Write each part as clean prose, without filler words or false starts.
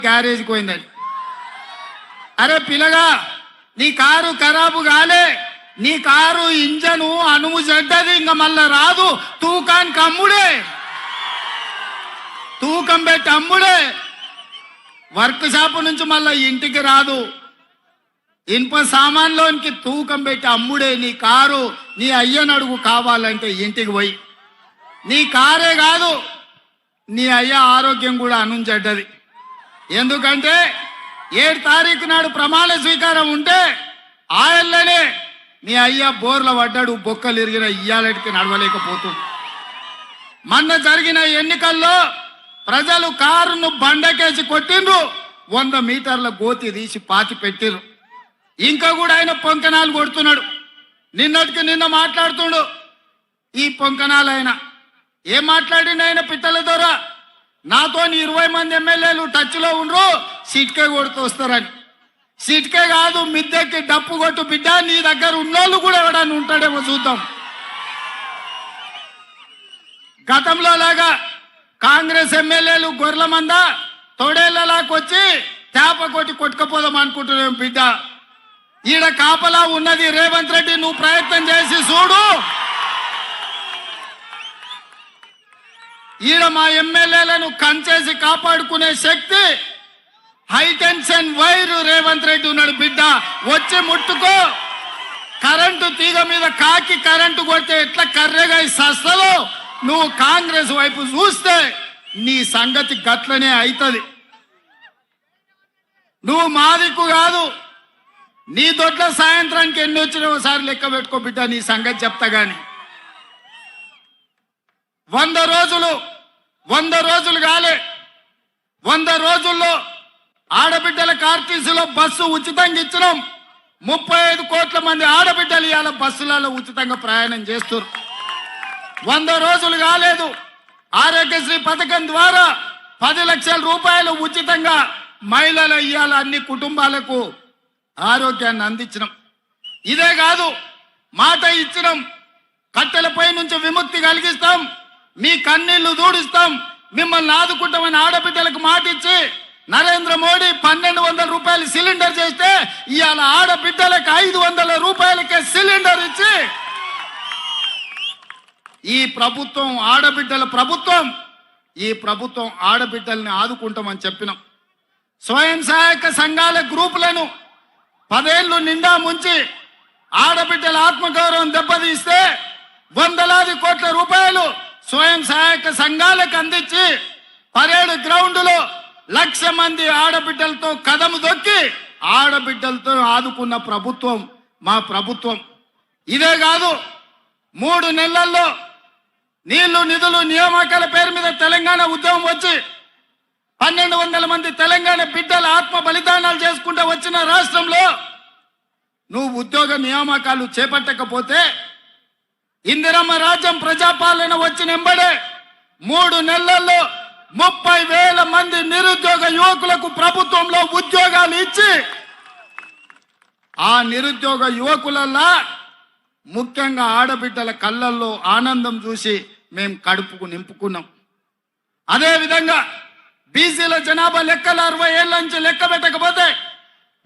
Garage పోయిందని. అరే పిల్లగా, నీ కారు ఖరాబు కాలే, నీ కారు ఇంజను అనుము చెడ్డది, ఇంకా మళ్ళా రాదు. తూకానికి అమ్ముడే, తూకం పెట్టి అమ్ముడే. వర్క్ షాప్ నుంచి మళ్ళా ఇంటికి రాదు. ఇనుప సామాన్లోనికి తూకం పెట్టి అమ్ముడే. నీ కారు నీ అయ్యనడుగు కావాలంటే ఇంటికి పోయి. నీ కారే కాదు, నీ అయ్య ఆరోగ్యం కూడా అనుంచెడ్డది. ఎందుకంటే 7 తారీఖు నాడు ప్రమాణ స్వీకారం ఉంటే ఆయనలోనే నీ అయ్య బోర్ల పడ్డాడు, బొక్కలు ఇరిగిన ఇయ్యాలటికి నడవలేకపోతుంది. మొన్న జరిగిన ఎన్నికల్లో ప్రజలు కారును బండకేసి కొట్టిండ్రు, 100 మీటర్ల గోతి తీసి పాతి పెట్టిర్రు. ఇంకా కూడా ఆయన పొంకనాలు కొడుతున్నాడు. నిన్నటికి నిన్న మాట్లాడుతుండు. ఈ పొంకనాలు ఆయన ఏం మాట్లాడిండు? ఆయన పిట్టల ద్వారా నాతో 20 మంది ఎమ్మెల్యేలు టచ్లో ఉండ్రు, సిట్కే కొడుతూ వస్తారని. సిట్కే కాదు, మిద్దెకి డప్పు కొట్టు బిడ్డ. నీ దగ్గర ఉన్నోళ్ళు కూడా ఎవడని ఉంటాడేమో చూద్దాం. గతంలో లాగా కాంగ్రెస్ ఎమ్మెల్యేలు గొర్రెల మంద తొడేళ్లలాకొచ్చి చేప కొట్టి కొట్టుకపోదాం అనుకుంటున్నాం బిడ్డ. ఈడ కాపలా ఉన్నది రేవంత్ రెడ్డి, నువ్వు ప్రయత్నం చేసి చూడు. ఈడ మా ఎమ్మెల్యేలను కంచేసి కాపాడుకునే శక్తి హైటెన్షన్ వైరు రేవంత్ రెడ్డి ఉన్నాడు బిడ్డ. వచ్చి ముట్టుకో. కరెంటు తీగ మీద కాకి కరెంటు కొడితే ఎట్లా కర్రెగా సస్తలో నువ్వు కాంగ్రెస్ వైపు చూస్తే నీ సంగతి గట్లనే అవుతుంది. నువ్వు మాదిక్కు కాదు, నీ దొడ్ల సాయంత్రానికి ఎన్ని వచ్చినా ఒకసారి లెక్క పెట్టుకో బిడ్డ, నీ సంగతి చెప్తా గాని. 100 రోజులు కాలే, 100 రోజుల్లో ఆడబిడ్డలకు ఆర్టీసీలో బస్సు ఉచితంగా ఇచ్చినాం. 35 కోట్ల మంది ఆడబిడ్డలు ఇవాళ బస్సులలో ఉచితంగా ప్రయాణం చేస్తారు. 100 రోజులు కాలేదు, ఆరోగ్యశ్రీ పథకం ద్వారా 10 లక్షల రూపాయలు ఉచితంగా మహిళలు ఇవాళ అన్ని కుటుంబాలకు ఆరోగ్యాన్ని అందించినాం. ఇదే కాదు, మాట ఇచ్చినాం, కట్టెలపై నుంచి విముక్తి కలిగిస్తాం, మీ కన్నీళ్లు దూడిస్తాం, మిమ్మల్ని ఆదుకుంటామని ఆడబిడ్డలకు మాట ఇచ్చి నరేంద్ర మోడీ 1200 రూపాయలు సిలిండర్ చేస్తే ఇవాళ ఆడబిడ్డలకు 500 రూపాయలకే సిలిండర్ ఇచ్చి ఈ ప్రభుత్వం ఆడబిడ్డల ప్రభుత్వం, ఈ ప్రభుత్వం ఆడబిడ్డల్ని ఆదుకుంటామని చెప్పినాం. స్వయం సహాయక సంఘాల గ్రూపులను 10 ఏళ్ళు నిండా ముంచి ఆడబిడ్డల ఆత్మగౌరవం దెబ్బతీస్తే 100 కోట్ల రూపాయలు స్వయం సహాయక సంఘాలకు అందించి పరేడ్ గ్రౌండ్లో 1,00,000 మంది ఆడబిడ్డలతో కదము దొక్కి ఆడబిడ్డలతో ఆదుకున్న ప్రభుత్వం మా ప్రభుత్వం. ఇదే కాదు, 3 నెలల్లో నీళ్లు నిధులు నియామకాల పేరు మీద తెలంగాణ ఉద్యమం వచ్చి 1,200 మంది తెలంగాణ బిడ్డల ఆత్మ బలిదానాలు చేసుకుంటూ వచ్చిన రాష్ట్రంలో నువ్వు ఉద్యోగ నియామకాలు చేపట్టకపోతే ఇందిరమ్మ రాజ్యం ప్రజాపాలన వచ్చిన ఎంబడే 3 నెలల్లో 30,000 మంది నిరుద్యోగ యువకులకు ప్రభుత్వంలో ఉద్యోగాలు ఇచ్చి ఆ నిరుద్యోగ యువకులల్లా ముఖ్యంగా ఆడబిడ్డల కళ్ళల్లో ఆనందం చూసి మేము కడుపుకు నింపుకున్నాం. అదేవిధంగా బీసీల జనాభా లెక్కలు 60 ఏళ్ళ నుంచి లెక్క పెట్టకపోతే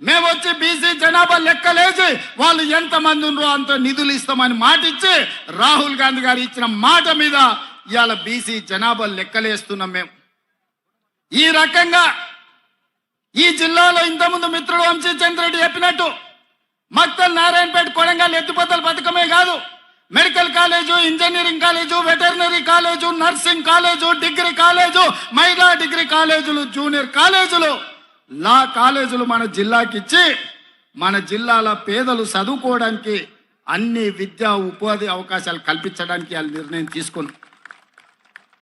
మేము వచ్చి బీసీ జనాభా లెక్కలేసి వాళ్ళు ఎంతమంది ఉన్నారో అంత నిధులు ఇస్తామని మాట ఇచ్చి రాహుల్ గాంధీ గారు ఇచ్చిన మాట మీద ఇవాళ బీసీ జనాభా లెక్కలేస్తున్నాం మేము. ఈ రకంగా ఈ జిల్లాలో ఇంతకుముందు మిత్రుడు వంశీచంద్రెడ్డి చెప్పినట్టు మక్తల్, నారాయణపేట, కొడంగల్ ఎత్తిపోతల పథకమే కాదు, medical college, engineering college, veterinary college, nursing college, degree college, మహిళా డిగ్రీ కాలేజీలు, జూనియర్ కాలేజీలు, లా కాలేజీలు మన జిల్లాకి ఇచ్చి మన జిల్లాల పేదలు చదువుకోవడానికి అన్ని విద్యా ఉపాధి అవకాశాలు కల్పించడానికి వాళ్ళు నిర్ణయం తీసుకున్నారు.